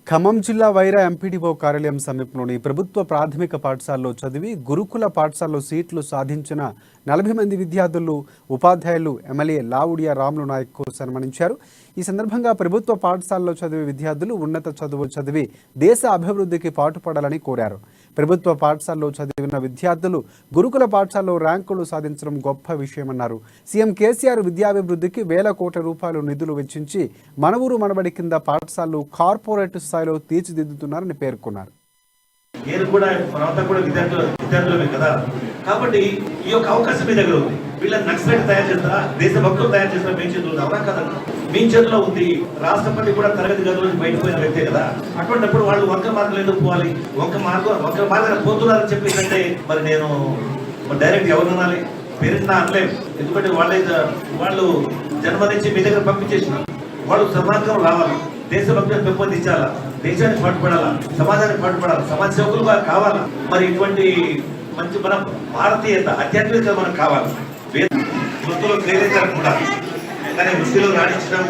ఖమ్మం జిల్లా వైరా ఎంపీడీఓ కార్యాలయం సమీపంలోని ప్రభుత్వ ప్రాథమిక పాఠశాలలో చదివి గురుకుల పాఠశాలలో సీట్లు సాధించిన 40 మంది విద్యార్థులు ఉపాధ్యాయులు ఎమ్మెల్యే లావుడియా రాములు నాయక్ సన్మానించారు. ఈ సందర్భంగా ప్రభుత్వ పాఠశాలలో చదివే విద్యార్థులు ఉన్నత చదువులు చదివి దేశ అభివృద్ధికి పాటుపడాలని కోరారు. ప్రభుత్వ పాఠశాలలో చదివిన విద్యార్థులు గురుకుల పాఠశాలలో ర్యాంకులు సాధించడం గొప్ప విషయమన్నారు. సీఎం కేసీఆర్ విద్యాభివృద్ధికి వేల కోట్ల రూపాయలు నిధులు వెచ్చించి మన ఊరు మనబడి కింద పాఠశాలలు కార్పొరేట్ స్థాయిలో తీర్చిదిద్దుతున్నారని పేర్కొన్నారు. నేను కూడా మనంతా కూడా విద్యార్థులమే కదా, కాబట్టి ఈ యొక్క అవకాశం మీ దగ్గర ఉంది. వీళ్ళని నక్సలైట్ తయారు చేస్తారా, దేశభక్తులు తయారు చేస్తారా మీ చేతుల్లో అవునా కదా? మీ చేతిలో ఉంది. రాష్ట్రపతి కూడా తరగతి గదుల నుంచి బయటపోయిన వ్యక్తే కదా. అటువంటిప్పుడు వాళ్ళు వంక మార్కులు ఎందుకు పోవాలి? వంక మార్గాలు పోతున్నారని చెప్పేసి మరి నేను డైరెక్ట్ ఎవరు అనాలి? పేరెంట్ నా అనలేము. ఎందుకంటే వాళ్ళు జన్మనిచ్చి మీ దగ్గర పంపించేసినారు. వాళ్ళు సమాజం రావాలి, దేశభక్తులను పెంపొందించాలా, దేశానికి పాటుపడాలా, సమాజానికి పాటుపడాలా, సమాజ సేవకులుగా కావాలా. మరి ఇటువంటి మంచి మన భారతీయత ఆధ్యాత్మికత మనకు కావాలి. వృత్తులు ప్రేరేతలు కూడా కానీ వృత్తిలో రాణించడం